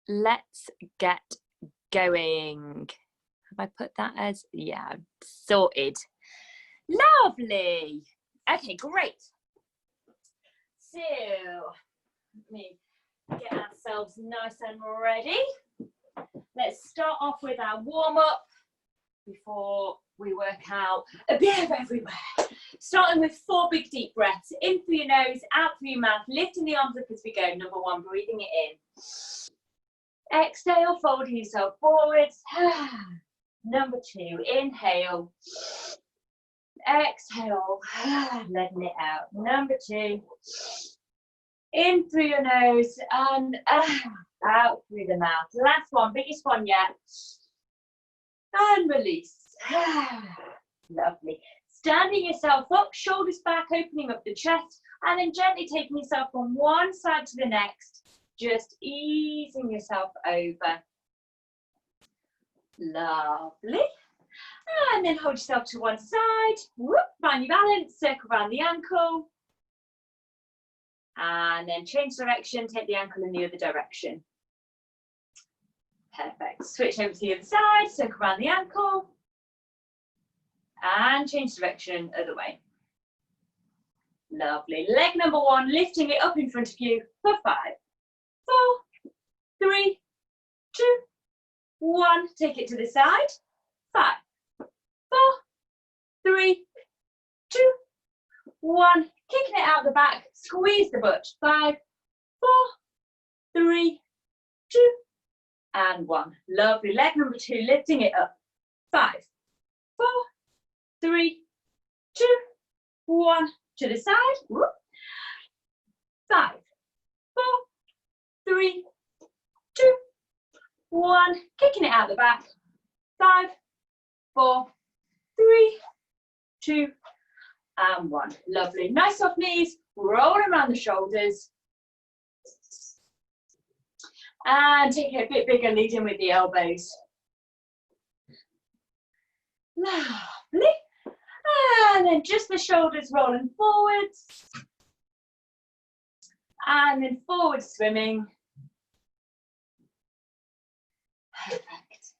let's get going. Have I put that as, yeah, sorted. Lovely. Okay, great. So, let me get ourselves nice and ready. Let's start off with our warm-up before we work out a bit of everywhere. Starting with 4 big deep breaths. In through your nose, out through your mouth, lifting the arms up as we go. Number 1, breathing it in. Exhale, folding yourself forwards. Number 2, inhale. Exhale, letting it out. Number 2, in through your nose and out through the mouth. Last one, biggest one yet. And release. Lovely. Standing yourself up, shoulders back, opening up the chest, and then gently taking yourself from one side to the next, just easing yourself over. Lovely. And then hold yourself to one side. Whoop, find your balance, circle around the ankle. And then change direction, take the ankle in the other direction. Perfect. Switch over to the other side, circle around the ankle. And change direction, other way. Lovely. Leg number 1, lifting it up in front of you for 5, 4, 3, 2, 1. Take it to the side. 5, 4, 3, 2, 1. Kicking it out the back. Squeeze the butt. 5, 4, 3, 2, and 1. Lovely. Leg number 2, lifting it up. 5, 4, 3, 2, 1. To the side. Whoop. 5, 4, 3, 2, 1. Kicking it out the back. 5, 4, 3, 2, and 1. Lovely. Nice soft knees. Roll around the shoulders. And take it a bit bigger, leading with the elbows. Lovely. And then just the shoulders rolling forwards. And then forward swimming. Perfect.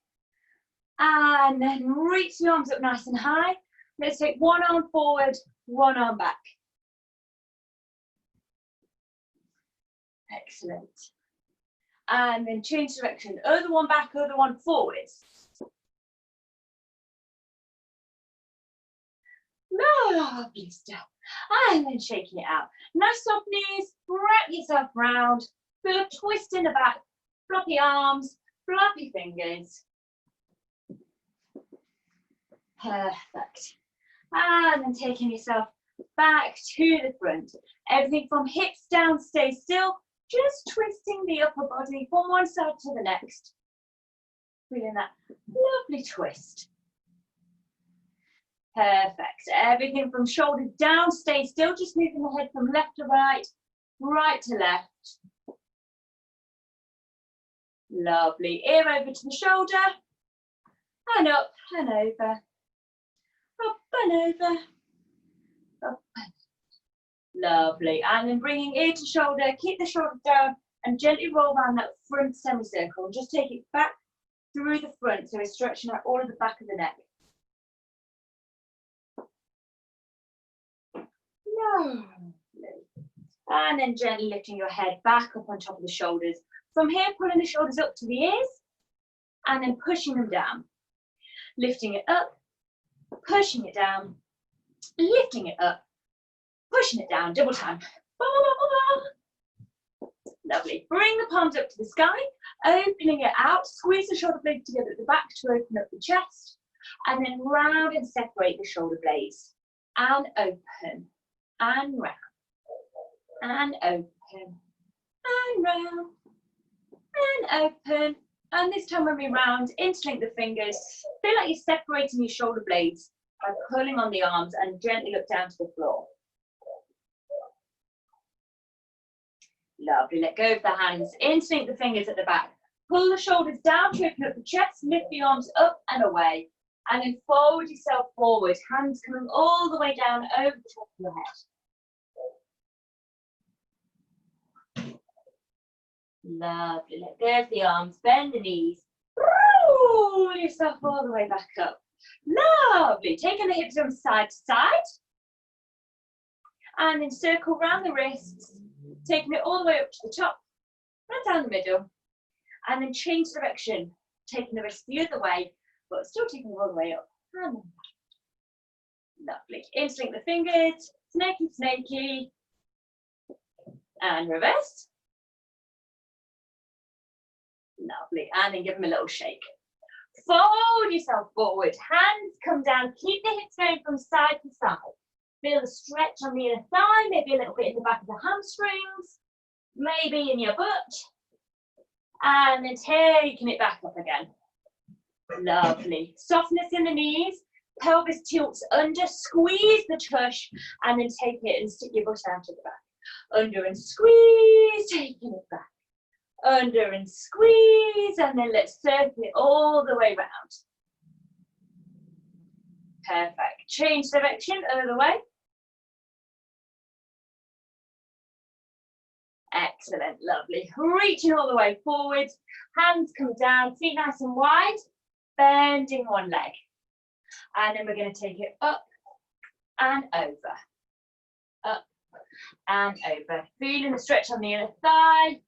And then reach the arms up nice and high. Let's take one arm forward, one arm back. Excellent. And then change direction. Other one back, other one forwards. Lovely stuff. And then shaking it out. Nice soft knees, wrap yourself round. Feel a twist in the back. Floppy arms, floppy fingers. Perfect. And then taking yourself back to the front. Everything from hips down, stay still. Just twisting the upper body from one side to the next. Feeling that lovely twist. Perfect. Everything from shoulders down, stay still. Just moving the head from left to right, right to left. Lovely. Ear over to the shoulder. And up and over. Up and over. Up and over. Lovely. And then bringing ear to shoulder, keep the shoulder down and gently roll around that front semicircle. And just take it back through the front so we're stretching out all of the back of the neck. Lovely. And then gently lifting your head back up on top of the shoulders. From here, pulling the shoulders up to the ears and then pushing them down. Lifting it up, pushing it down, lifting it up, pushing it down, double time. Lovely. Bring the palms up to the sky, opening it out, squeeze the shoulder blades together at the back to open up the chest, and then round and separate the shoulder blades. And open, and round, and open, and round, and open. And this time when we round, interlink the fingers. Feel like you're separating your shoulder blades by pulling on the arms and gently look down to the floor. Lovely. Let go of the hands. Interlink the fingers at the back. Pull the shoulders down to open up the chest. Lift the arms up and away. And then forward yourself forward. Hands coming all the way down over the top of your head. Lovely. Let go of the arms, bend the knees. Roll yourself all the way back up. Lovely. Taking the hips from side to side. And then circle around the wrists, taking it all the way up to the top and down the middle. And then change direction, taking the wrist the other way, but still taking it all the way up. And lovely. Interlink the fingers, snaky, snaky. And reverse. Lovely. And then give them a little shake. Fold yourself forward. Hands come down. Keep the hips going from side to side. Feel the stretch on the inner thigh, maybe a little bit in the back of the hamstrings, maybe in your butt. And then taking it back up again. Lovely. Softness in the knees. Pelvis tilts under. Squeeze the tush. And then take it and stick your butt out to the back. Under and squeeze. Taking it back. Under and squeeze. And then let's circle it all the way round. Perfect. Change direction, other way. Excellent, lovely. Reaching all the way forward. Hands come down, feet nice and wide. Bending one leg. And then we're going to take it up and over. Up and over. Feeling the stretch on the inner thigh.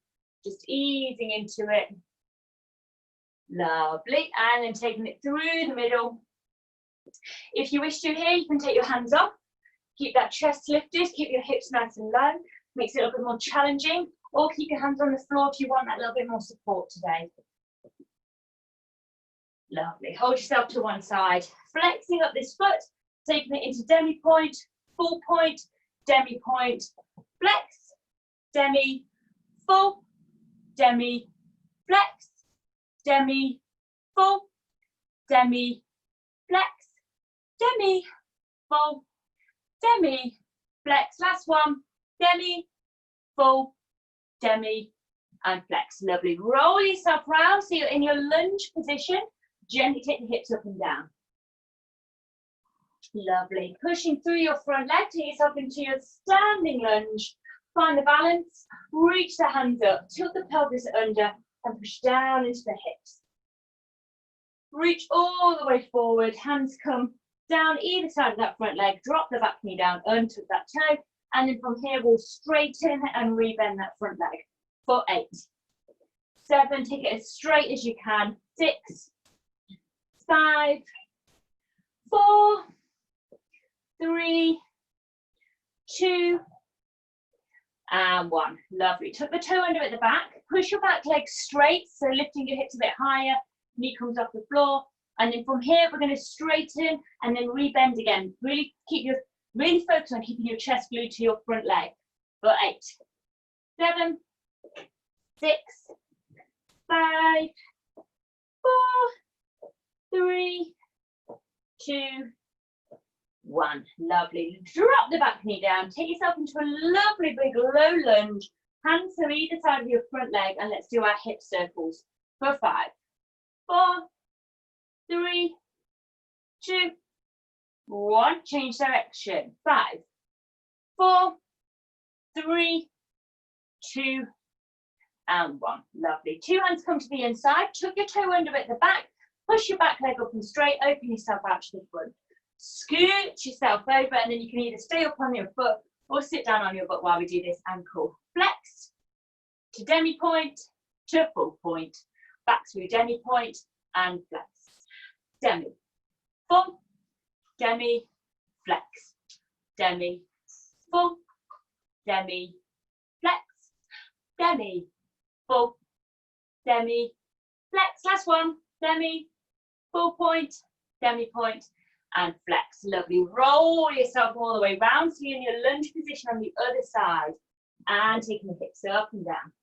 Just easing into it. Lovely. And then taking it through the middle. If you wish to here, you can take your hands off. Keep that chest lifted. Keep your hips nice and low. Makes it a little bit more challenging. Or keep your hands on the floor if you want that little bit more support today. Lovely. Hold yourself to one side. Flexing up this foot. Taking it into demi point, full point, demi point. Flex, demi, full, demi, flex, demi, full, demi, flex, demi, full, demi, flex. Last one, demi, full, demi, and flex. Lovely. Roll yourself round so you're in your lunge position. Gently take the hips up and down. Lovely. Pushing through your front leg, take yourself into your standing lunge. Find the balance, reach the hands up, tilt the pelvis under, and push down into the hips. Reach all the way forward, hands come down either side of that front leg, drop the back knee down, untuck that toe, and then from here we'll straighten and rebend that front leg for 8, 7, take it as straight as you can, 6, 5, 4, 3, 2, and 1. Lovely. Tuck the toe under at the back. Push your back leg straight, so lifting your hips a bit higher. Knee comes off the floor. And then from here, we're going to straighten and then rebend again. Really focus on keeping your chest glued to your front leg. For 8, 7, 6, 5, 4, 3, 2, 1. Lovely. Drop the back knee down. Take yourself into a lovely big low lunge. Hands to either side of your front leg, and let's do our hip circles for 5, 4, 3, 2, 1. Change direction. 5, 4, 3, 2, and 1. Lovely. 2 hands come to the inside. Tuck your toe under at the back. Push your back leg up and straight. Open yourself out to the front. Scoot yourself over, and then you can either stay up on your foot or sit down on your butt while we do this ankle. Flex to demi point to full point. Back through demi point and flex. Demi, full, demi, flex. Demi, full, demi, flex. Demi, full, demi, flex. Last one, demi, full point, demi point, and flex. Lovely. Roll yourself all the way round so you're in your lunge position on the other side. And taking the hips up and down.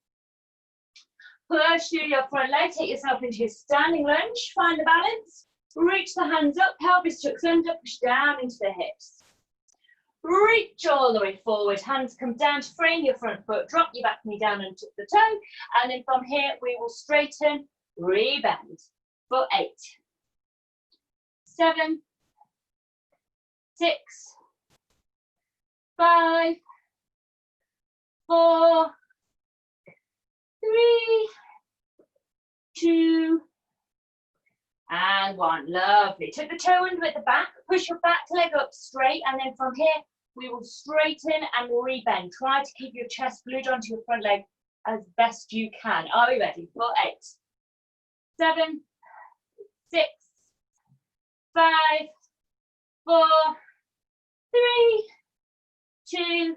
Push through your front leg. Take yourself into your standing lunge. Find the balance. Reach the hands up. Pelvis tucks under. Push down into the hips. Reach all the way forward. Hands come down to frame your front foot. Drop your back knee down and tuck the toe. And then from here, we will straighten, rebend for 8, 7, 6, 5, 4, 3, 2, and 1. Lovely. Took the toe under at the back, push your back leg up straight, and then from here, we will straighten and rebend. Try to keep your chest glued onto your front leg as best you can. Are we ready? For 8, 7, 6, 5, 4, 3, 2,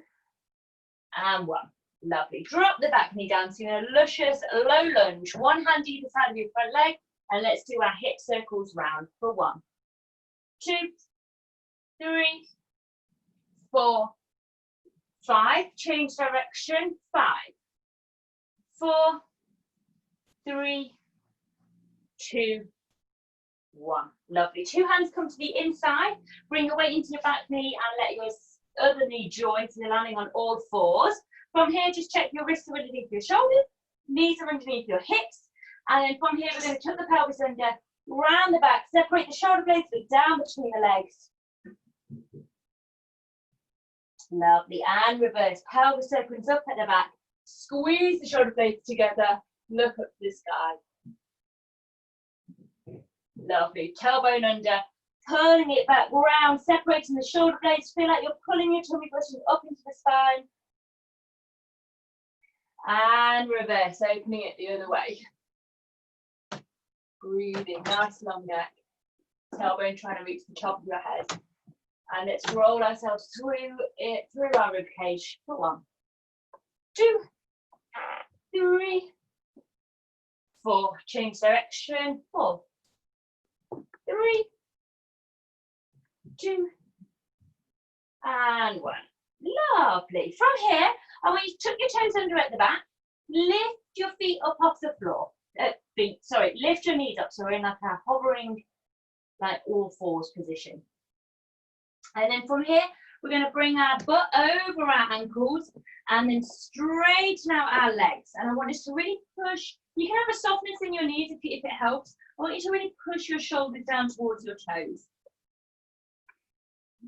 and 1. Lovely. Drop the back knee down. So you're in a luscious low lunge. One hand either side of your front leg. And let's do our hip circles round for 1, 2, 3, 4, 5. Change direction. 5, 4, 3, 2, 1. Lovely. 2 hands come to the inside. Bring your weight into your back knee and let your other knee join. So you're landing on all 4s. From here, just check your wrists are underneath your shoulders. Knees are underneath your hips. And then from here, we're going to tuck the pelvis under, round the back, separate the shoulder blades, but down between the legs. Lovely. And reverse. Pelvis opens up at the back. Squeeze the shoulder blades together. Look up to the sky. Lovely. Tailbone under. Pulling it back round, separating the shoulder blades. Feel like you're pulling your tummy buttons up into the spine. And reverse, opening it the other way. Breathing, nice long neck. Tailbone trying to reach the top of your head. And let's roll ourselves through our rib cage for 1, 2, 3, 4. Change direction. 4, 3, 2, and 1. Lovely. From here, I want you to tuck your toes under at the back. Lift your feet up off the floor. Lift your knees up. So we're in like a hovering, like all 4s position. And then from here, we're going to bring our butt over our ankles and then straighten out our legs. And I want us to really push. You can have a softness in your knees if it helps. I want you to really push your shoulders down towards your toes.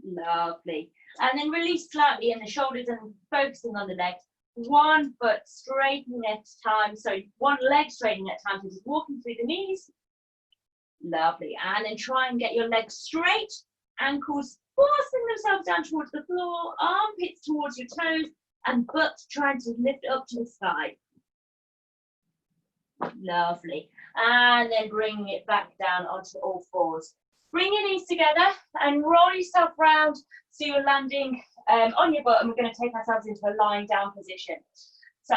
Lovely. And then release slightly in the shoulders and focusing on the legs. One foot straightening at a time. So one leg straightening at a time. So just walking through the knees. Lovely. And then try and get your legs straight. Ankles forcing themselves down towards the floor. Armpits towards your toes. And butt trying to lift up to the sky. Lovely. And then bringing it back down onto all 4s. Bring your knees together and roll yourself round so you're landing on your butt, and we're going to take ourselves into a lying down position. So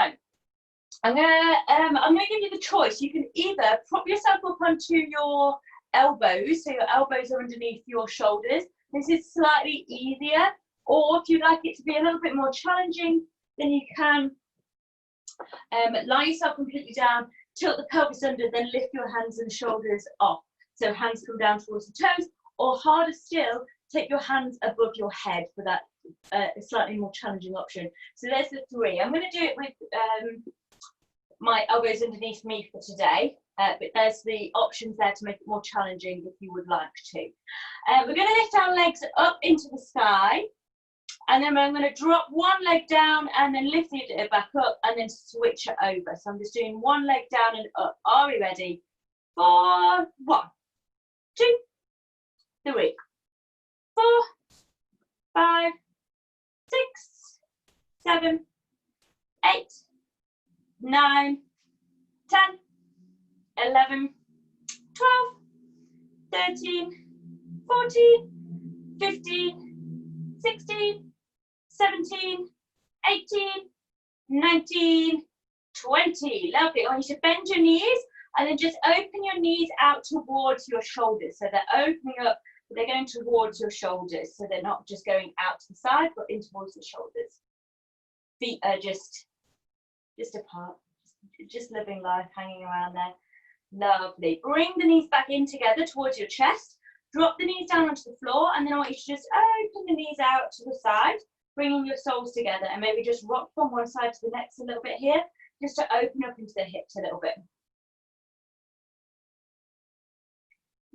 I'm gonna give you the choice. You can either prop yourself up onto your elbows, so your elbows are underneath your shoulders. This is slightly easier, or if you'd like it to be a little bit more challenging, then you can lie yourself completely down, tilt the pelvis under, then lift your hands and shoulders off. So hands come down towards the toes, or harder still, take your hands above your head for that slightly more challenging option. So there's the 3. I'm going to do it with my elbows underneath me for today, but there's the options there to make it more challenging if you would like to. We're going to lift our legs up into the sky, and then I'm going to drop one leg down and then lift it back up and then switch it over. So I'm just doing one leg down and up. Are we ready? For 1, 2, 3, 4, 5, 6, 7, 8, 9, 10, 11, 12, 13, 14, 15, 16, 17, 18, 19, 20. Lovely. I want you to bend your knees and then just open your knees out towards your shoulders. So they're opening up, but they're going towards your shoulders. So they're not just going out to the side, but in towards the shoulders. Feet are just apart, just living life, hanging around there. Lovely. Bring the knees back in together towards your chest. Drop the knees down onto the floor, and then I want you to just open the knees out to the side, bringing your soles together, and maybe just rock from one side to the next a little bit here, just to open up into the hips a little bit.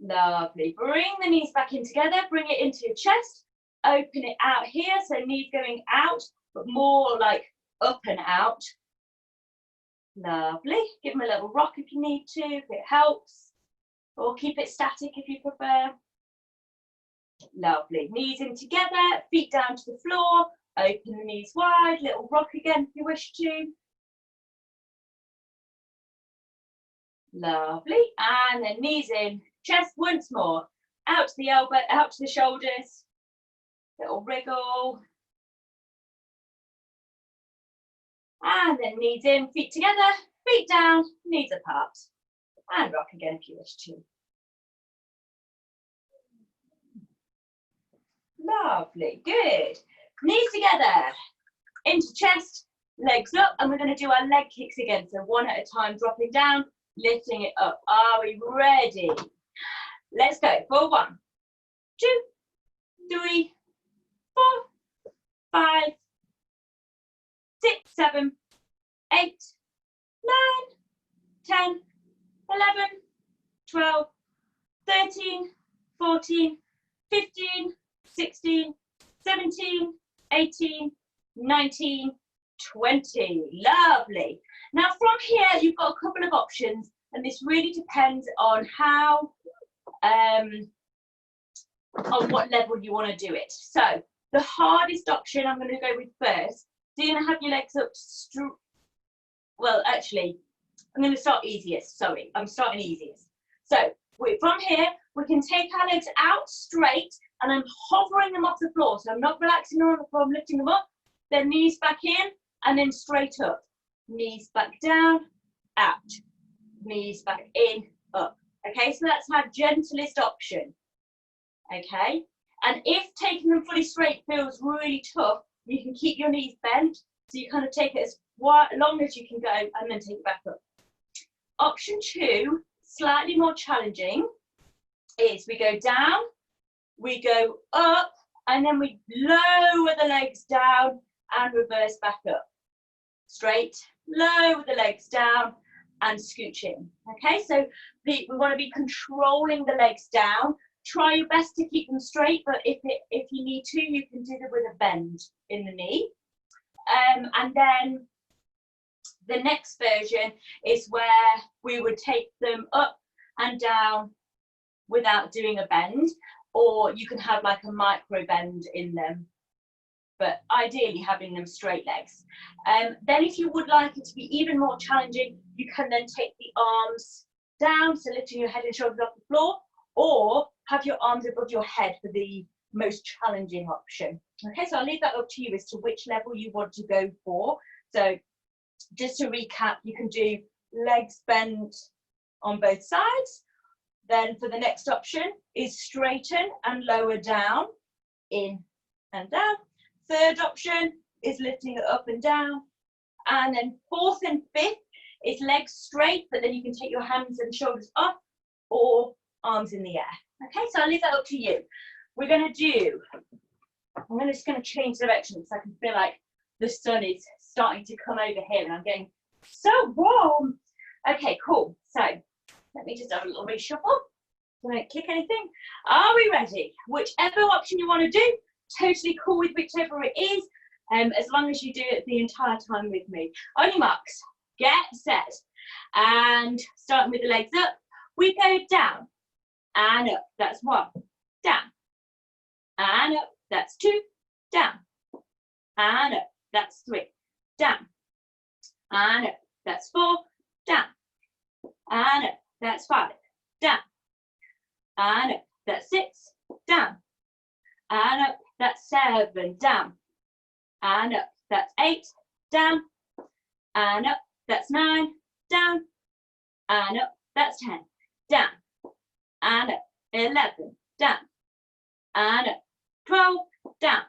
Lovely. Bring the knees back in together, bring it into your chest, open it out here, so knees going out, but more like up and out. Lovely. Give them a little rock if you need to, if it helps, or keep it static if you prefer. Lovely. Knees in together, feet down to the floor, open the knees wide, little rock again if you wish to. Lovely. And then knees in, chest once more, out to the elbow, out to the shoulders, little wriggle. And then knees in, feet together, feet down, knees apart. And rock again if you wish to. Lovely, good. Knees together, into chest, legs up, and we're going to do our leg kicks again. So one at a time, dropping down, lifting it up. Are we ready? Let's go for 1, 2, 3, 4, 5, 6, 7, 8, 9, 10, 11, 12, 13, 14, 15, 16, 17, 18, 19, 20. Lovely. Now from here, you've got a couple of options, and this really depends on how, on what level you want to do it. So the hardest option I'm going to go with first. So you're going to have your legs up, well, actually, I'm going to start easiest. Sorry, I'm starting easiest. So from here, we can take our legs out straight, and I'm hovering them off the floor. So I'm not relaxing them on the floor, I'm lifting them up, then knees back in, and then straight up. Knees back down, out. Knees back in, up. Okay, so that's our gentlest option. Okay, and if taking them fully straight feels really tough, you can keep your knees bent. So you kind of take it as long as you can go, and then take it back up. Option 2, slightly more challenging, is we go down, we go up, and then we lower the legs down and reverse back up. Straight, lower the legs down and scooch in. Okay, so we want to be controlling the legs down. Try your best to keep them straight, but if you need to, you can do them with a bend in the knee. And then the next version is where we would take them up and down without doing a bend, or you can have like a micro bend in them, but ideally having them straight legs. Then if you would like it to be even more challenging, you can then take the arms down, so lifting your head and shoulders off the floor, or have your arms above your head for the most challenging option. Okay, so I'll leave that up to you as to which level you want to go for. So just to recap, you can do legs bent on both sides. Then for the next option is straighten and lower down, in and down. Third option is lifting it up and down. And then fourth and fifth is legs straight, but then you can take your hands and shoulders up or arms in the air. Okay, so I'll leave that up to you. We're going to do, I'm just going to change direction because I can feel like the sun is starting to come over here and I'm getting so warm. Okay, cool. So let me just have a little reshuffle. Don't kick anything. Are we ready? Whichever option you want to do, totally cool with whichever it is, as long as you do it the entire time with me. On your marks, get set. And starting with the legs up, we go down and up. That's 1, down and up. That's 2, down and up. That's 3, down and up. That's 4, down and up. That's 5, down and up. That's 6, down and up. That's 7, down and up. That's 8, down and up. That's 9, down and up. That's 10, down and up. 11, down and up. 12, down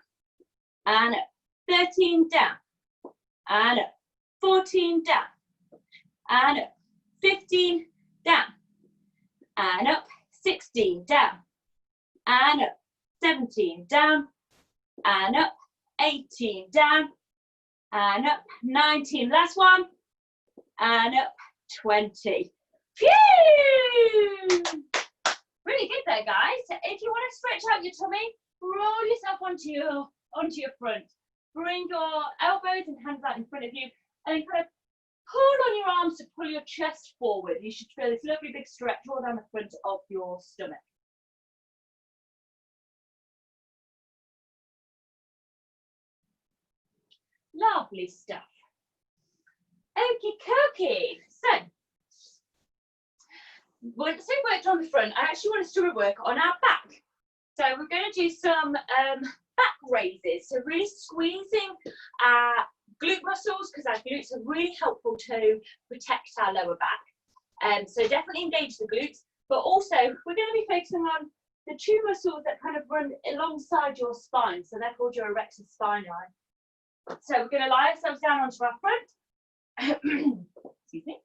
and up. 13, down and up. 14, down and up. 15, down and up. 16, down and up. 17, down and up. 18, down and up. 19, last one, and up. 20. Phew! Really good there, guys. If you want to stretch out your tummy, roll yourself onto your front. Bring your elbows and hands out in front of you, and then kind of pull on your arms to pull your chest forward. You should feel this lovely big stretch all down the front of your stomach. Lovely stuff. Okie dokie. So, once we've worked on the front, I actually want us to work on our back. So we're going to do some back raises. So really squeezing our glute muscles, because our glutes are really helpful to protect our lower back. So definitely engage the glutes, but also we're going to be focusing on the two muscles that kind of run alongside your spine. So they're called your erector spinae. So we're going to lie ourselves down onto our front. Excuse me.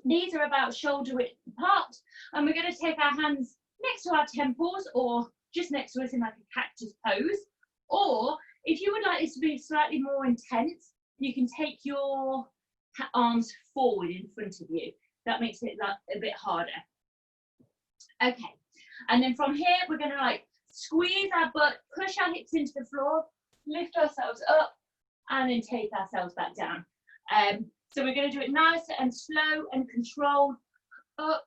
Knees are about shoulder width apart, and we're going to take our hands next to our temples or just next to us in like a cactus pose. Or if you would like this to be slightly more intense, you can take your arms forward in front of you. That makes it like a bit harder. Okay, and then from here we're going to like squeeze our butt, push our hips into the floor, lift ourselves up, and then take ourselves back down. So we're going to do it nice and slow and controlled, up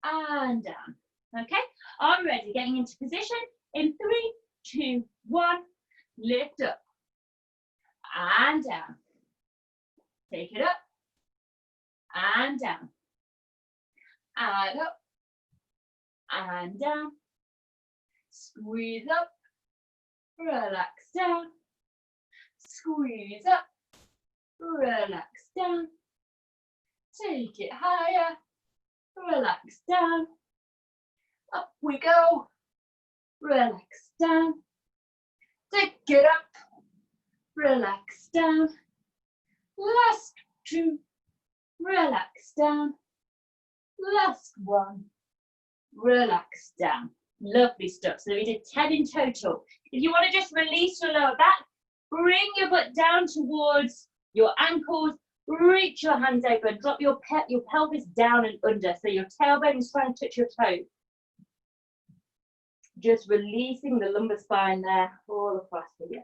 and down. Okay, are we ready? Getting into position in 3, 2, 1. Lift up and down. Take it up and down. And up and down. Squeeze up. Relax down. Squeeze up. Relax down. Take it higher. Relax down. Up we go. Relax down. Take it up. Relax down. Last 2. Relax down. Last 1. Relax down. Lovely stuff. So we did 10 in total. If you want to just release your lower back, bring your butt down towards your ankles, reach your hands over, drop your pelvis down and under, so your tailbone is trying to touch your toes. Just releasing the lumbar spine there, all across here.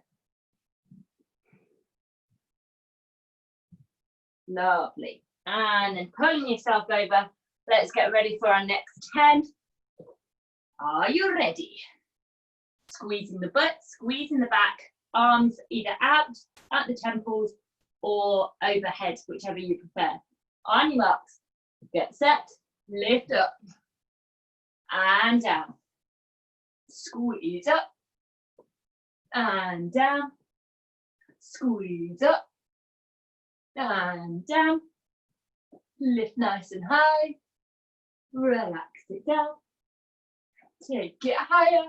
Lovely. And then pulling yourself over, let's get ready for our next 10. Are you ready? Squeezing the butt, squeezing the back, arms either out at the temples or overhead, whichever you prefer. On your marks, get set, lift up and down. Squeeze up and down. Squeeze up and down. Lift nice and high. Relax it down. Take it higher.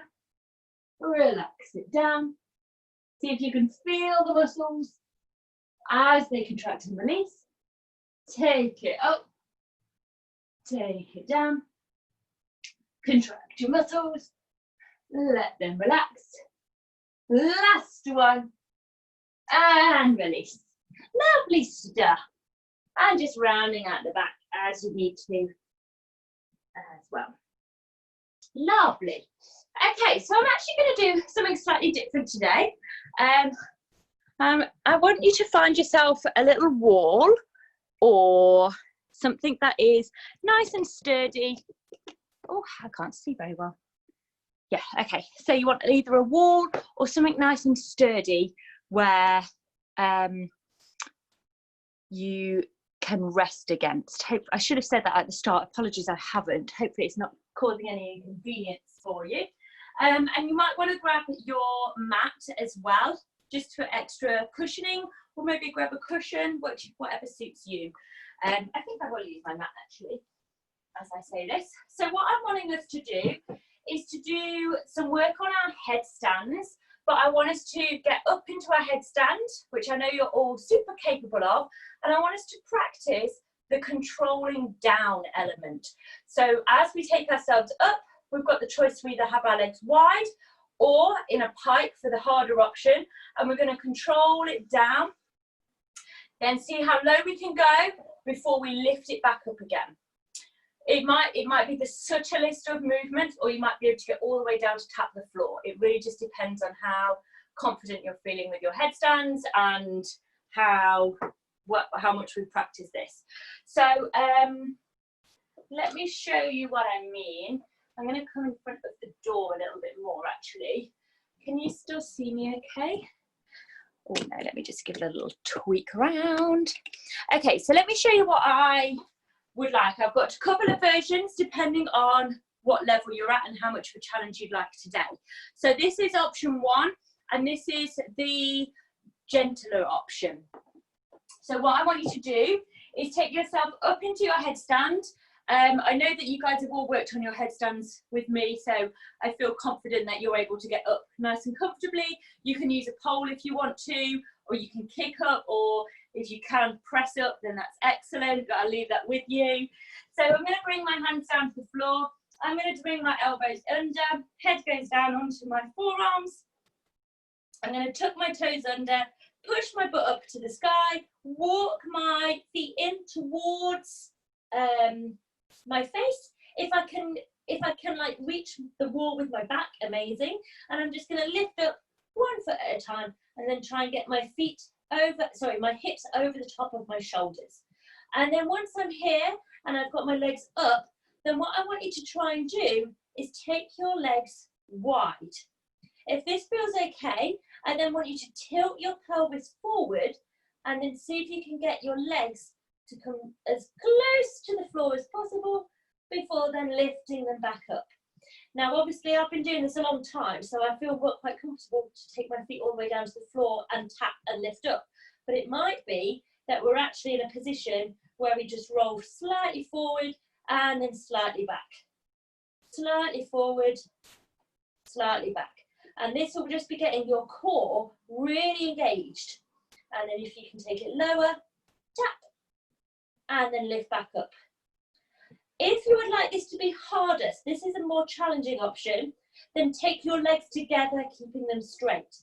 Relax it down. See if you can feel the muscles as they contract and release. Take it up. Take it down. Contract your muscles. Let them relax. Last one. And release. Lovely stuff. And just rounding out the back as you need to as well. Lovely. Okay, so I'm actually going to do something slightly different today. I want you to find yourself a little wall or something that is nice and sturdy. Oh, I can't see very well. Yeah, okay. So you want either a wall or something nice and sturdy where you can rest against. I should have said that at the start. Apologies, I haven't. Hopefully it's not causing any inconvenience for you. And you might want to grab your mat as well, just for extra cushioning, or maybe grab a cushion, whatever suits you. I think I will use my mat actually, as I say this. So what I'm wanting us to do is to do some work on our headstands, but I want us to get up into our headstand, which I know you're all super capable of, and I want us to practice the controlling down element. So as we take ourselves up, we've got the choice to either have our legs wide or in a pike for the harder option, and we're going to control it down, then see how low we can go before we lift it back up again. It might be the subtlest of movements, or you might be able to get all the way down to tap the floor. It really just depends on how confident you're feeling with your headstands and how how much we practice this. So let me show you what I mean. I'm going to come in front of the door a little bit more actually. Can you still see me okay? Oh no, let me just give it a little tweak around. Okay, so let me show you what I would like. I've got a couple of versions depending on what level you're at and how much of a challenge you'd like today. So this is option 1, and this is the gentler option. So what I want you to do is take yourself up into your headstand. I know that you guys have all worked on your headstands with me, so I feel confident that you're able to get up nice and comfortably. You can use a pole if you want to, or you can kick up, or if you can press up, then that's excellent, but I'll leave that with you. So I'm going to bring my hands down to the floor. I'm going to bring my elbows under, head goes down onto my forearms. I'm going to tuck my toes under, push my butt up to the sky, walk my feet in towards my face. If I can like reach the wall with my back, amazing. And I'm just going to lift up 1 foot at a time and then try and get my hips over the top of my shoulders. And then once I'm here and I've got my legs up, then what I want you to try and do is take your legs wide. If this feels okay, I then want you to tilt your pelvis forward and then see if you can get your legs to come as close to the floor as possible before then lifting them back up. Now, obviously, I've been doing this a long time, so I feel quite comfortable to take my feet all the way down to the floor and tap and lift up. But it might be that we're actually in a position where we just roll slightly forward and then slightly back. Slightly forward, slightly back. And this will just be getting your core really engaged. And then if you can take it lower, tap, and then lift back up. If you would like this to be harder, this is a more challenging option, then take your legs together, keeping them straight.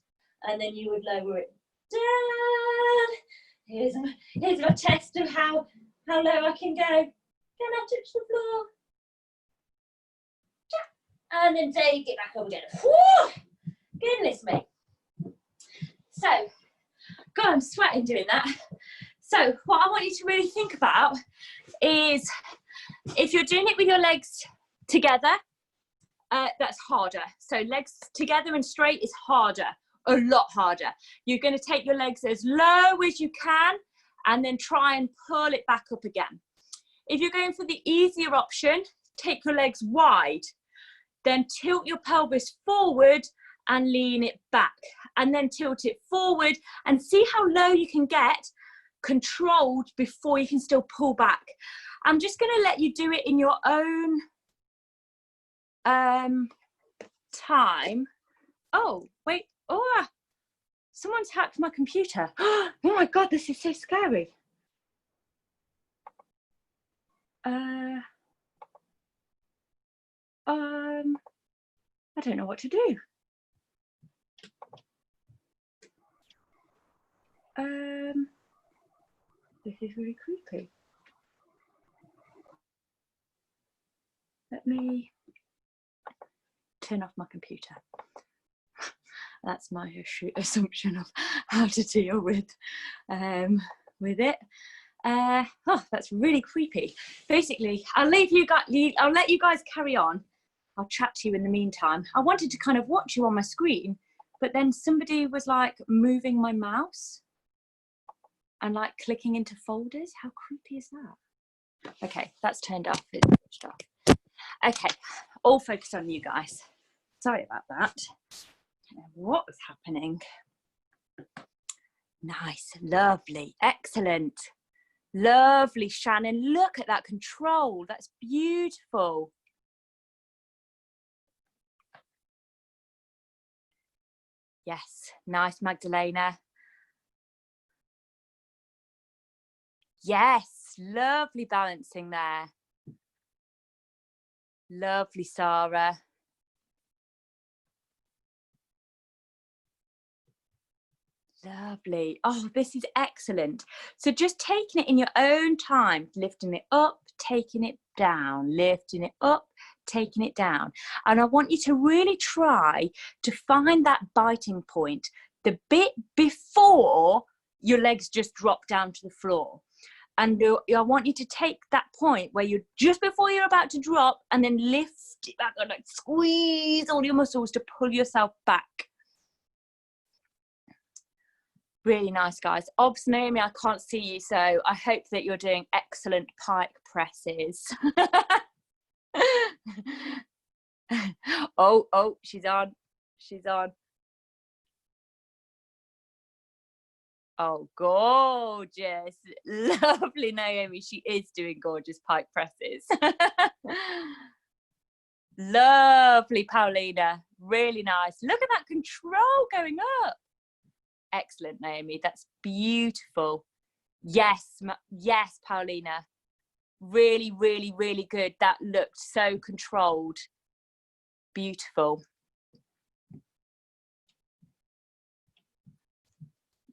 And then you would lower it down. Here's my test of how low I can go. Can I touch the floor? And then take it back up again. Whew! Goodness me. So, God, I'm sweating doing that. So what I want you to really think about is if you're doing it with your legs together, that's harder. So legs together and straight is harder, a lot harder. You're going to take your legs as low as you can and then try and pull it back up again. If you're going for the easier option, take your legs wide, then tilt your pelvis forward and lean it back, and then tilt it forward and see how low you can get controlled before you can still pull back. I'm just going to let you do it in your own time. Oh, wait. Oh, someone's hacked my computer. Oh my God, this is so scary. I don't know what to do. This is really creepy. Let me turn off my computer. That's my assumption of how to deal with it. Oh, that's really creepy. Basically, I'll let you guys carry on. I'll chat to you in the meantime. I wanted to kind of watch you on my screen, but then somebody was like moving my mouse and like clicking into folders. How creepy is that? Okay, that's turned off. It's switched off. Okay, all focused on you guys. Sorry about that. I don't know what was happening. Nice, lovely, excellent. Lovely, Shannon. Look at that control. That's beautiful. Yes, nice, Magdalena. Yes, lovely balancing there. Lovely, Sarah. Lovely. Oh, this is excellent. So just taking it in your own time, lifting it up, taking it down, lifting it up, taking it down. And I want you to really try to find that biting point, the bit before your legs just drop down to the floor. And I want you to take that point where you're just before you're about to drop, and then lift it back and like squeeze all your muscles to pull yourself back. Really nice, guys. Obviously, Naomi, I can't see you, so I hope that you're doing excellent pike presses. Oh, she's on. She's on. Oh, gorgeous. Lovely, Naomi. She is doing gorgeous pike presses. Lovely, Paulina. Really nice. Look at that control going up. Excellent, Naomi. That's beautiful. Yes, yes, Paulina. Really, really, really good. That looked so controlled. Beautiful.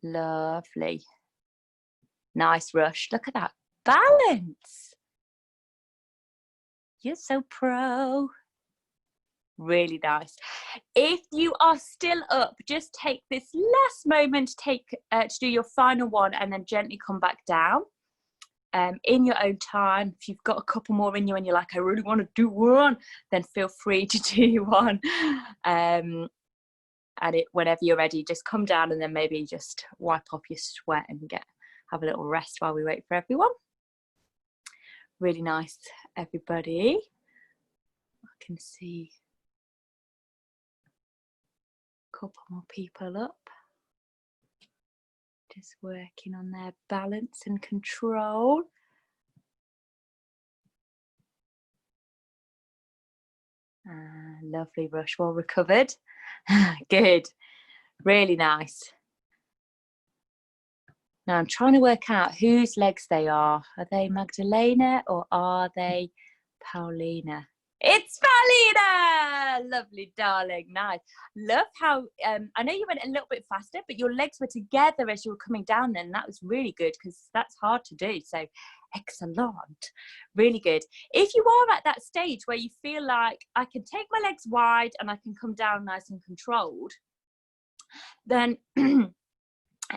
Lovely. Nice, Rush. Look at that balance. You're so pro. Really nice. If you are still up, just take this last moment to do your final one, and then gently come back down in your own time. If you've got a couple more in you and you're like, I really want to do one, then feel free to do one. And whenever you're ready, just come down and then maybe just wipe off your sweat and have a little rest while we wait for everyone. Really nice, everybody. I can see a couple more people up, just working on their balance and control. Lovely, Rush. Well recovered. Good. Really nice. Now I'm trying to work out whose legs they are. Are they Magdalena or are they Paulina? It's Paulina! Lovely, darling. Nice. Love how, I know you went a little bit faster, but your legs were together as you were coming down then. That was really good because that's hard to do. So excellent. Really good. If you are at that stage where you feel like I can take my legs wide and I can come down nice and controlled, then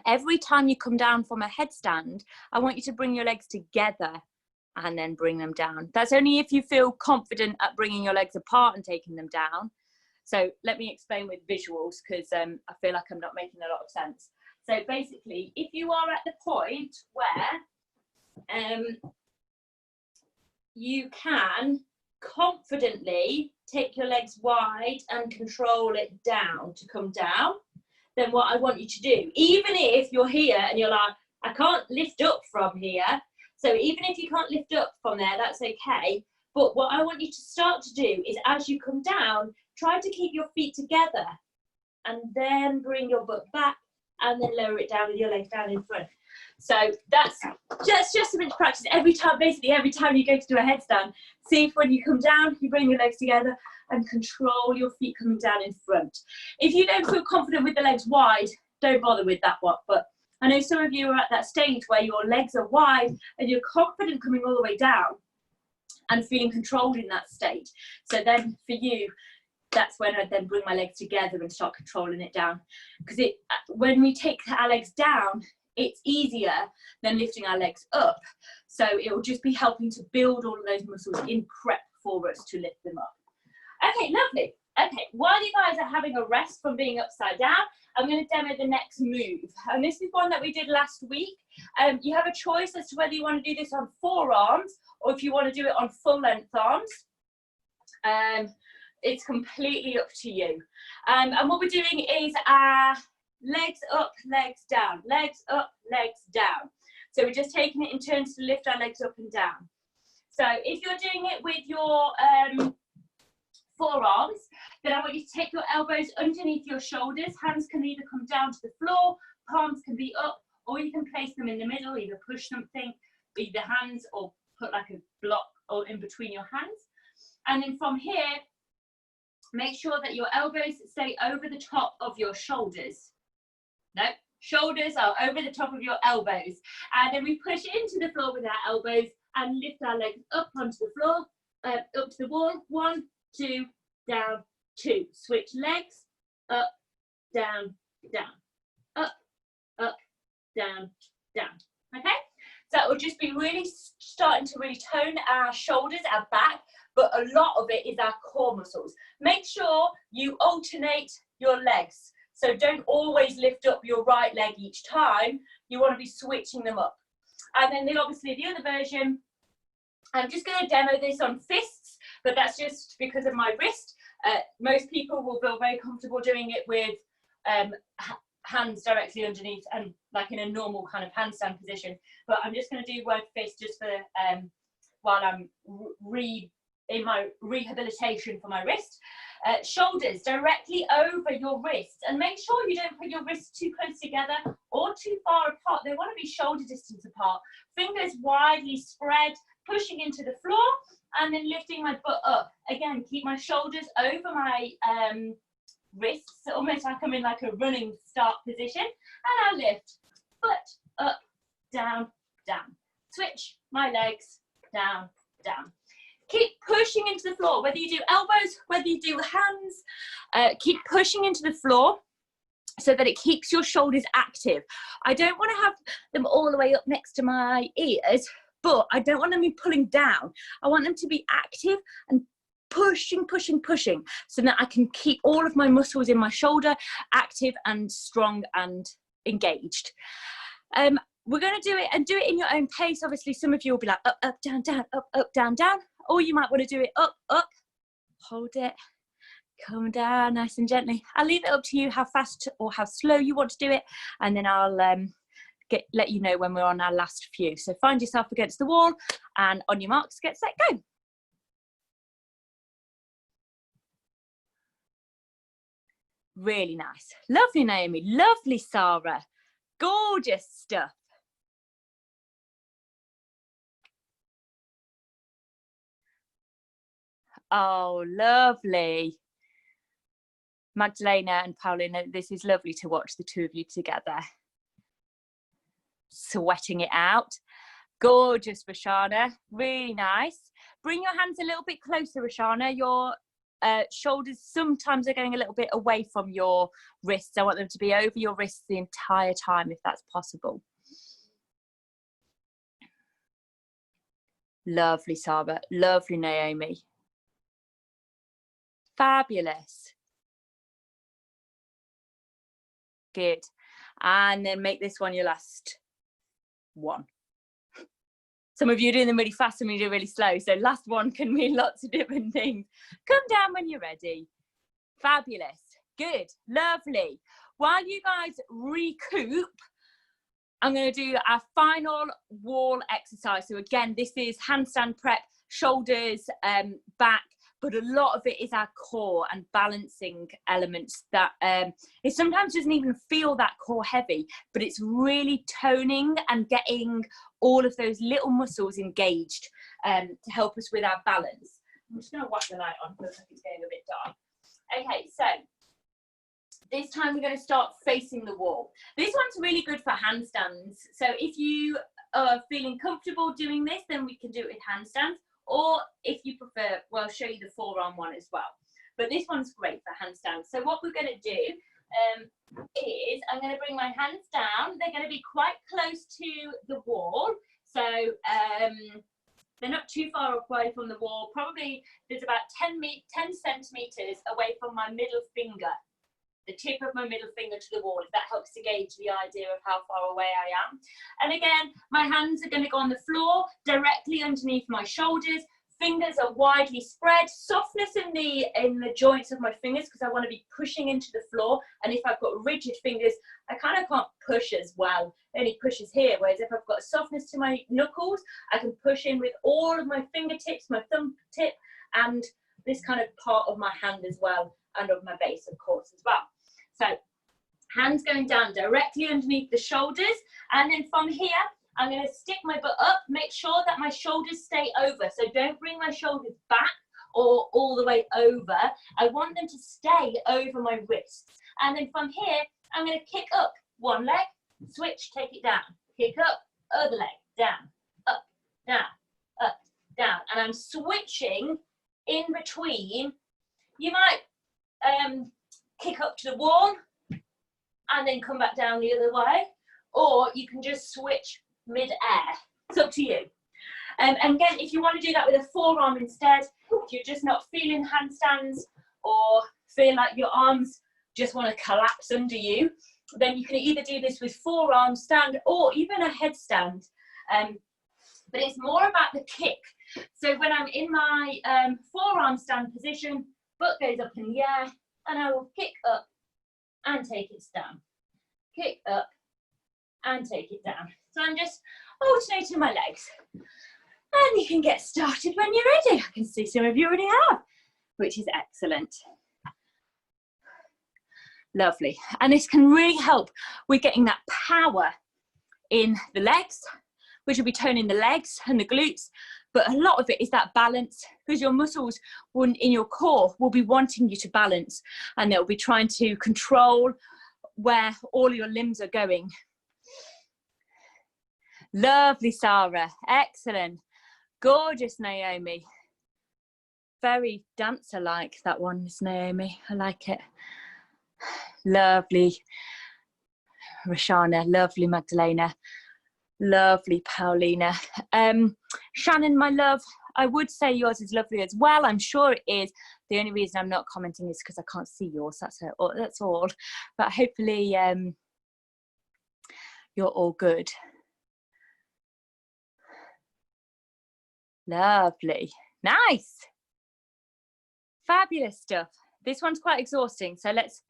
every time you come down from a headstand, I want you to bring your legs together and then bring them down. That's only if you feel confident at bringing your legs apart and taking them down. So let me explain with visuals, because I feel like I'm not making a lot of sense. So basically, if you are at the point where you can confidently take your legs wide and control it down to come down, then what I want you to do, even if you're here and you're like, I can't lift up from here, so even if you can't lift up from there, that's okay. But what I want you to start to do is, as you come down, try to keep your feet together and then bring your butt back and then lower it down with your legs down in front. So that's just something to practice every time. Basically, every time you go to do a headstand, see if when you come down, you bring your legs together and control your feet coming down in front. If you don't feel confident with the legs wide, don't bother with that one. But I know some of you are at that stage where your legs are wide and you're confident coming all the way down and feeling controlled in that state. So then for you, that's when I then bring my legs together and start controlling it down. Because when we take our legs down, it's easier than lifting our legs up. So it will just be helping to build all of those muscles in prep for us to lift them up. Okay, lovely. Okay, while you guys are having a rest from being upside down, I'm going to demo the next move. And this is one that we did last week. You have a choice as to whether you want to do this on forearms or if you want to do it on full length arms. It's completely up to you. And what we're doing is legs up, legs down, legs up, legs down. So we're just taking it in turns to lift our legs up and down. So if you're doing it with your forearms, then I want you to take your elbows underneath your shoulders. Hands can either come down to the floor, palms can be up, or you can place them in the middle, either push something, either hands, or put like a block or in between your hands. And then from here, make sure that your elbows stay over the top of your shoulders. No, shoulders are over the top of your elbows. And then we push into the floor with our elbows and lift our legs up onto the floor, up to the wall. 1, 2, down, 2. Switch legs, up, down, down, up, down, down. Okay? So it will just be really starting to really tone our shoulders, our back, but a lot of it is our core muscles. Make sure you alternate your legs. So don't always lift up your right leg each time. You want to be switching them up. And then obviously the other version, I'm just going to demo this on fists, but that's just because of my wrist. Most people will feel very comfortable doing it with hands directly underneath and like in a normal kind of handstand position. But I'm just going to do word fist just for while I'm in my rehabilitation for my wrist. Shoulders directly over your wrists, and make sure you don't put your wrists too close together or too far apart. They want to be shoulder distance apart. Fingers widely spread, pushing into the floor, and then lifting my butt up. Again, keep my shoulders over my wrists, almost like I'm in like a running start position, and I lift, foot up, down, down. Switch my legs, down, down. Keep pushing into the floor, whether you do elbows, whether you do hands, keep pushing into the floor so that it keeps your shoulders active. I don't want to have them all the way up next to my ears, but I don't want them to be pulling down. I want them to be active and pushing, pushing, pushing, so that I can keep all of my muscles in my shoulder active and strong and engaged. We're going to do it and do it in your own pace. Obviously, some of you will be like up, up, down, down, up, down, down. Or you might want to do it up, up, hold it, come down nice and gently. I'll leave it up to you how fast or how slow you want to do it. And then I'll let you know when we're on our last few. So find yourself against the wall and on your marks, get set, go. Really nice. Lovely, Naomi. Lovely, Sarah. Gorgeous stuff. Oh, lovely. Magdalena and Paulina, this is lovely to watch the two of you together. Sweating it out. Gorgeous, Roshana. Really nice. Bring your hands a little bit closer, Roshana. Your shoulders sometimes are going a little bit away from your wrists. I want them to be over your wrists the entire time, if that's possible. Lovely, Saba. Lovely, Naomi. Fabulous. Good. And then make this one your last one. Some of you are doing them really fast, some of you do really slow. So last one can mean lots of different things. Come down when you're ready. Fabulous. Good. Lovely. While you guys recoup, I'm going to do our final wall exercise. So again, this is handstand prep, shoulders, back, but a lot of it is our core and balancing elements that it sometimes doesn't even feel that core heavy, but it's really toning and getting all of those little muscles engaged to help us with our balance. I'm just going to whack the light on because it's getting a bit dark. Okay, so this time we're going to start facing the wall. This one's really good for handstands. So if you are feeling comfortable doing this, then we can do it with handstands. Or if you prefer, well, I'll show you the forearm one as well. But this one's great for handstands. So what we're going to do is I'm going to bring my hands down. They're going to be quite close to the wall. So they're not too far away from the wall. Probably there's about 10 centimeters away from my middle finger. The tip of my middle finger to the wall, if that helps to gauge the idea of how far away I am. And again, my hands are going to go on the floor, directly underneath my shoulders. Fingers are widely spread. Softness in the joints of my fingers, because I want to be pushing into the floor. And if I've got rigid fingers, I kind of can't push as well. It only pushes here. Whereas if I've got softness to my knuckles, I can push in with all of my fingertips, my thumb tip, and this kind of part of my hand as well, and of my base, of course, as well. So hands going down directly underneath the shoulders, and then from here I'm going to stick my butt up, make sure that my shoulders stay over. So don't bring my shoulders back or all the way over. I want them to stay over my wrists. And then from here I'm going to kick up one leg, switch, take it down, kick up, other leg, down, up, down, up, down. And I'm switching in between. You might kick up to the wall and then come back down the other way, or you can just switch mid-air. It's up to you. And again, if you want to do that with a forearm instead, if you're just not feeling handstands or feel like your arms just want to collapse under you, then you can either do this with forearm stand or even a headstand. But it's more about the kick. So when I'm in my forearm stand position, foot goes up in the air, and I will kick up and take it down. Kick up and take it down. So I'm just alternating my legs. And you can get started when you're ready. I can see some of you already have, which is excellent. Lovely. And this can really help with getting that power in the legs, which will be toning the legs and the glutes. But a lot of it is that balance, because your muscles in your core will be wanting you to balance, and they'll be trying to control where all your limbs are going. Lovely, Sarah. Excellent. Gorgeous, Naomi. Very dancer-like, that one is Naomi. I like it. Lovely, Roshana. Lovely, Magdalena. Lovely, Paulina. Shannon, my love, I would say yours is lovely as well. I'm sure it is. The only reason I'm not commenting is because I can't see yours. That's all. But hopefully you're all good. Lovely. Nice. Fabulous stuff. This one's quite exhausting, so let's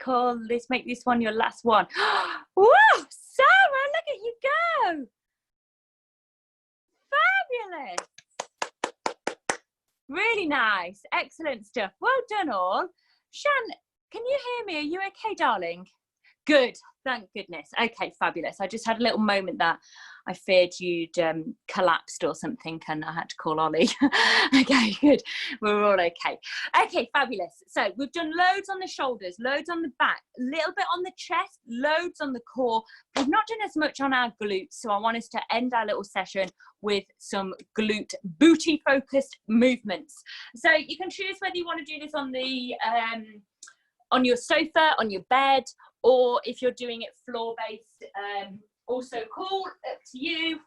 make this one your last one. Whoa, Sarah, look at you go. Fabulous. Really nice. Excellent stuff. Well done all. Shan, can you hear me? Are you okay, darling? Good. Thank goodness. Okay, fabulous. I just had a little moment that I feared you'd collapsed or something, and I had to call Ollie. Okay, good. We're all okay. Okay, fabulous. So we've done loads on the shoulders, loads on the back, a little bit on the chest, loads on the core. We've not done as much on our glutes, so I want us to end our little session with some glute booty focused movements. So you can choose whether you want to do this on the on your sofa, on your bed, or if you're doing it floor-based, also cool, up to you.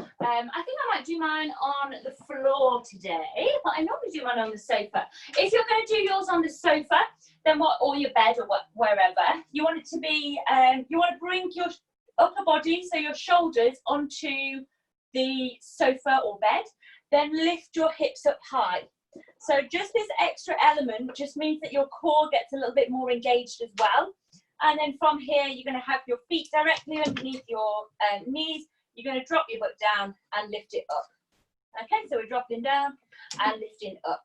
I think I might do mine on the floor today, but I normally do mine on the sofa. If you're going to do yours on the sofa, then or your bed or wherever, you want it to be, you want to bring your upper body, so your shoulders, onto the sofa or bed, then lift your hips up high. So just this extra element just means that your core gets a little bit more engaged as well. And then from here, you're going to have your feet directly underneath your knees. You're going to drop your butt down and lift it up. Okay, so we're dropping down and lifting up.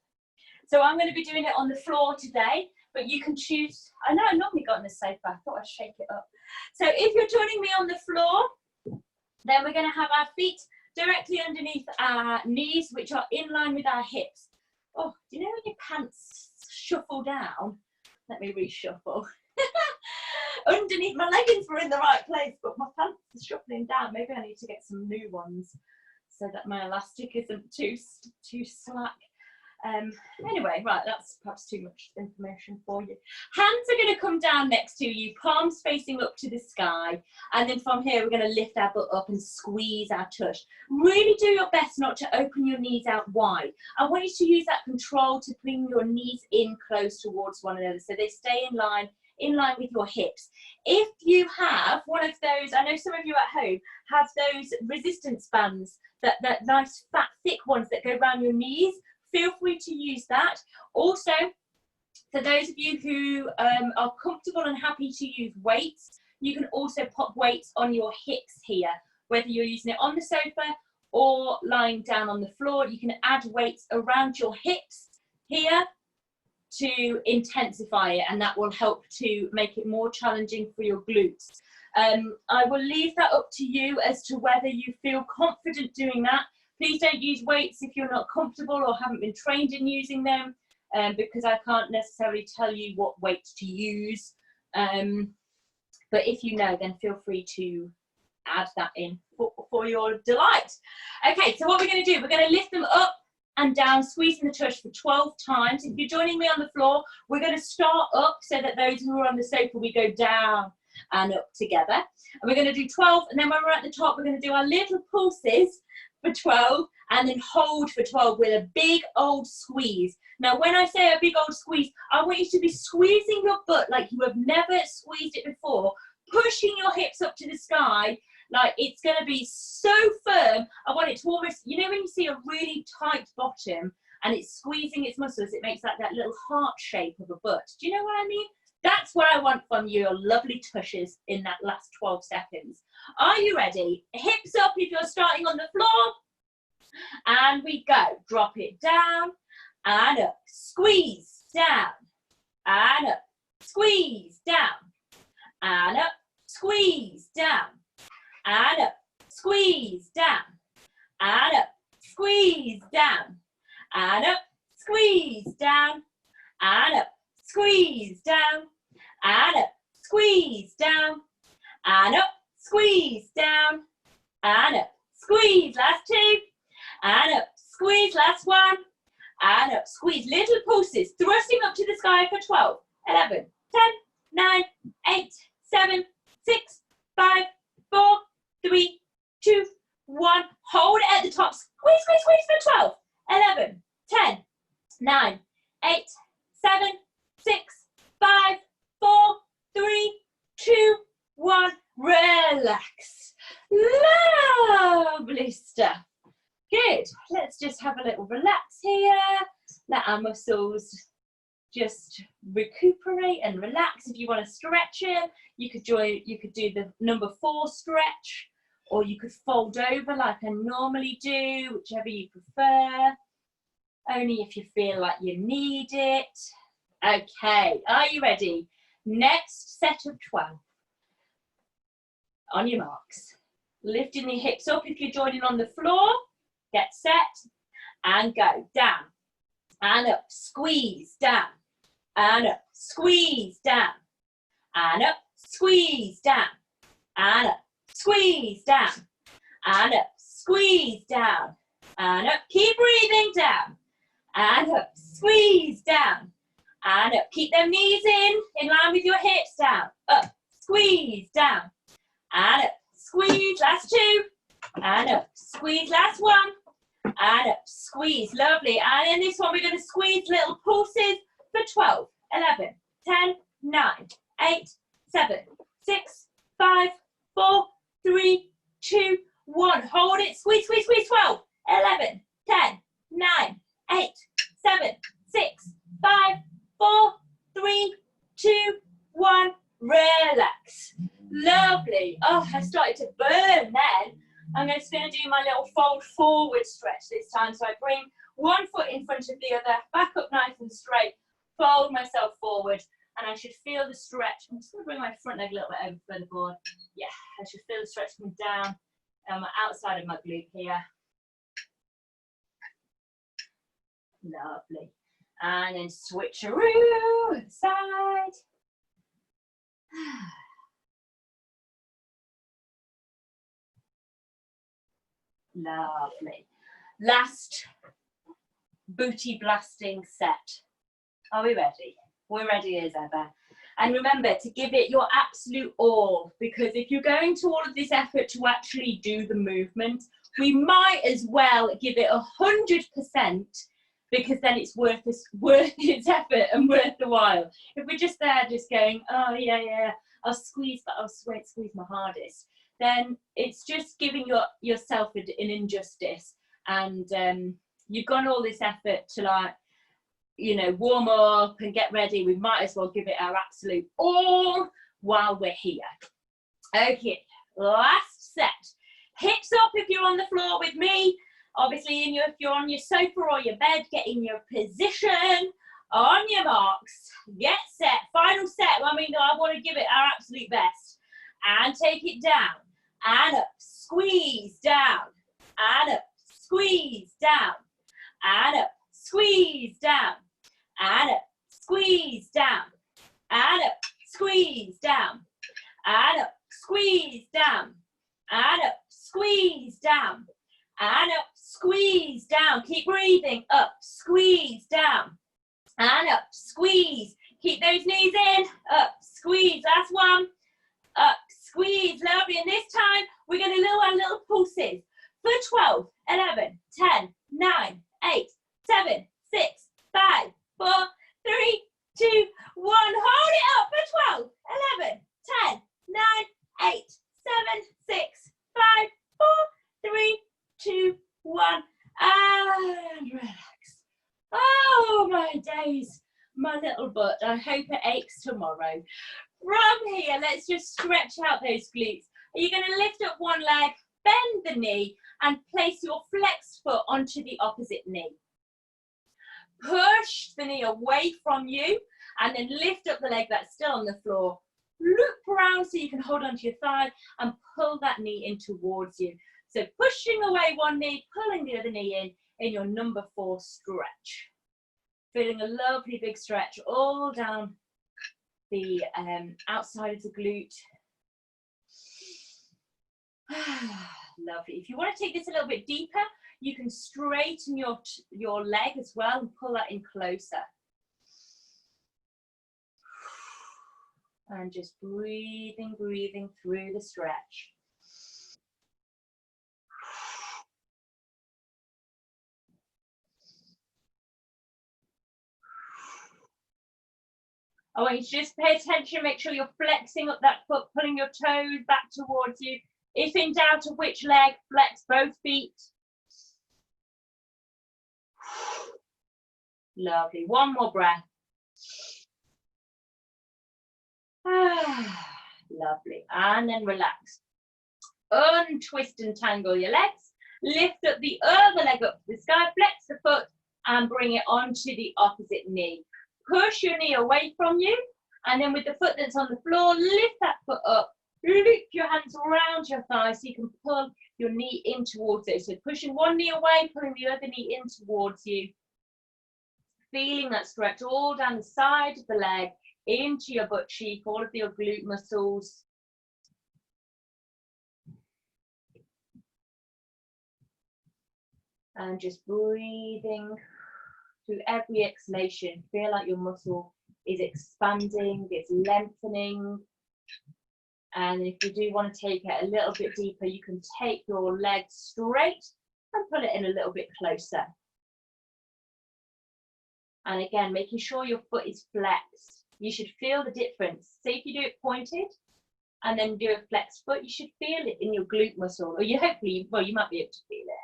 So I'm going to be doing it on the floor today, but you can choose. I know I normally got on the sofa. I thought I'd shake it up. So if you're joining me on the floor, then we're going to have our feet directly underneath our knees, which are in line with our hips. Oh, do you know when your pants shuffle down? Let me reshuffle. Underneath my leggings were in the right place, but my pants are shuffling down. Maybe I need to get some new ones so that my elastic isn't too slack. Anyway, right, that's perhaps too much information for you. Hands are going to come down next to you, palms facing up to the sky, and then from here we're going to lift our butt up and squeeze our tush. Really do your best not to open your knees out wide. I want you to use that control to bring your knees in close towards one another so they stay in line with your hips. If you have one of those, I know some of you at home have those resistance bands, that nice fat thick ones that go around your knees, feel free to use that. Also, for those of you who are comfortable and happy to use weights, you can also pop weights on your hips here, whether you're using it on the sofa or lying down on the floor. You can add weights around your hips here to intensify it, and that will help to make it more challenging for your glutes. I will leave that up to you as to whether you feel confident doing that. Please don't use weights if you're not comfortable or haven't been trained in using them, because I can't necessarily tell you what weights to use. But if you know, then feel free to add that in for your delight. Okay, so what we're going to do, we're going to lift them up and down, squeezing the tush for 12 times. If you're joining me on the floor, we're going to start up so that those who are on the sofa, we go down. and up together. And we're going to do 12, and then when we're at the top, we're going to do our little pulses for 12, and then hold for 12 with a big old squeeze. Now, when I say a big old squeeze, I want you to be squeezing your butt like you have never squeezed it before, pushing your hips up to the sky, like it's going to be so firm. I want it to almost, you know when you see a really tight bottom and it's squeezing its muscles, it makes like that little heart shape of a butt. Do you know what I mean? That's what I want from your lovely tushes in that last 12 seconds. Are you ready? Hips up if you're starting on the floor. And we go. Drop it down and up. Squeeze down and up. Squeeze down and up. Squeeze down and up. Squeeze down and up. Squeeze down and up. Squeeze down and up. Squeeze down and up. Squeeze down and up. Squeeze down and up. Squeeze. Last two. And up. Squeeze. Last one. And up. Squeeze. Little pulses. Thrusting up to the sky for 12, 11, 10, 9, 8, 7, 6, 5, 4, 3, 2, 1. Hold it at the top. Squeeze, squeeze, squeeze for 12, 11, 10, 9, 8, 7, 6, 5, 4, 3, 2, 1. Relax. Lovely stuff. Good. Let's just have a little relax here. Let our muscles just recuperate and relax. If you want to stretch it, you could do the number 4 stretch, or you could fold over like I normally do, whichever you prefer. Only if you feel like you need it. Okay, are you ready? Next set of 12. On your marks. Lifting the hips up if you're joining on the floor. Get set and go. Down and up. Squeeze down and up. Squeeze down and up. Squeeze down and up. Squeeze down and up. Squeeze down and up. Keep breathing. Down and up. Squeeze down and up. Keep them knees in line with your hips. Down, up, squeeze, down and up. Squeeze, last two, and up. Squeeze, last one, and up. Squeeze, lovely. And in this one, we're going to squeeze little pulses for 12, 11, 10, 9, 8, 7, 6, 5, 4, 3, 2, 1. Hold it. Squeeze, squeeze, squeeze. 12, 11, 10, 9, 8, 7, 6, 5, 4, 3, 2, 1. Relax. Lovely. Oh, I started to burn then. I'm just going to do my little fold forward stretch this time. So I bring one foot in front of the other, back up nice and straight, fold myself forward, and I should feel the stretch. I'm just going to bring my front leg a little bit over for the board. Yeah, I should feel the stretch coming down on the outside of my glute here. Lovely. And then switcheroo, side. Lovely. Last booty blasting set. Are we ready? We're ready as ever. And remember to give it your absolute all, because if you're going to all of this effort to actually do the movement, we might as well give it 100%, because then it's worth its effort and worth the while. If we're just there just going, oh yeah, I'll squeeze, but I won't squeeze my hardest, then it's just giving yourself an injustice. And you've gone all this effort to, like, you know, warm up and get ready. We might as well give it our absolute all while we're here. Okay, last set. Hips up if you're on the floor with me. Obviously, if you're on your sofa or your bed, get in your position. On your marks, get set. Final set. I mean, I want to give it our absolute best. And take it down and up. Squeeze down and up. Squeeze down and up. Squeeze down and up. Squeeze down and up. Squeeze down and up. Squeeze down and up. Squeeze down and up. Squeeze down. Keep breathing. Up. Squeeze down and up. Squeeze. Keep those knees in. Up. Squeeze. Last one. up, squeeze, lovely. And this time, we're going to do our little pulses for 12, 11, 10, 9, 8, 7, 6, 5, 4, 3, 2, 1. Hold it up for 12, 11, 10, 9, 8, 7, 6, 5, 4, 3, 2, 1. And relax. Oh, my days. My little butt. I hope it aches tomorrow. From here, let's just stretch out those glutes. You're going to lift up one leg, bend the knee, and place your flexed foot onto the opposite knee. Push the knee away from you, and then lift up the leg that's still on the floor. Loop around so you can hold onto your thigh and pull that knee in towards you. So pushing away one knee, pulling the other knee in your number 4 stretch. Feeling a lovely big stretch all down the outside of the glute. Lovely. If you want to take this a little bit deeper, you can straighten your leg as well and pull that in closer. And just breathing through the stretch. I want you to just pay attention, make sure you're flexing up that foot, pulling your toes back towards you. If in doubt of which leg, flex both feet. Lovely. One more breath. Lovely. And then relax. Untwist and tangle your legs. Lift up the other leg up to the sky, flex the foot and bring it onto the opposite knee. Push your knee away from you, and then with the foot that's on the floor, lift that foot up. Loop your hands around your thighs so you can pull your knee in towards it. So pushing one knee away, pulling the other knee in towards you. Feeling that stretch all down the side of the leg, into your butt cheek, all of your glute muscles. And just breathing through every exhalation. Feel like your muscle is expanding, it's lengthening. And if you do want to take it a little bit deeper, you can take your leg straight and pull it in a little bit closer. And again, making sure your foot is flexed. You should feel the difference. Say if you do it pointed and then do a flexed foot, you should feel it in your glute muscle. Or you hopefully, well, you might be able to feel it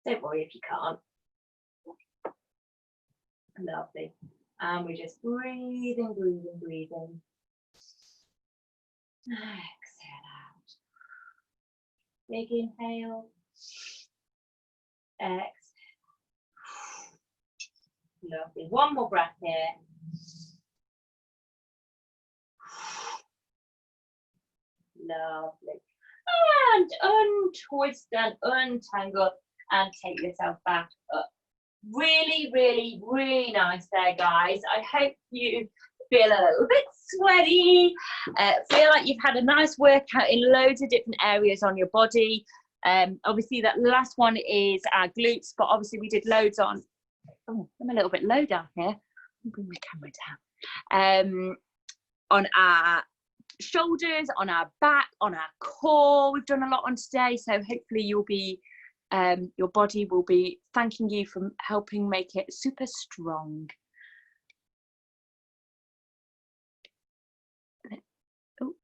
anyway. Don't worry if you can't. Lovely. And we're just breathing. Exhale out. Big inhale. Exhale. Lovely. One more breath here. Lovely. And untwist and untangle and take yourself back up. Really nice there, guys. I hope you feel a little bit sweaty, feel like you've had a nice workout in loads of different areas on your body. Obviously that last one is our glutes, but obviously we did loads on, oh, I'm a little bit low down here. I'll bring my camera down. On our shoulders, on our back, on our core, we've done a lot on today, so hopefully you'll be your body will be thanking you for helping make it super strong.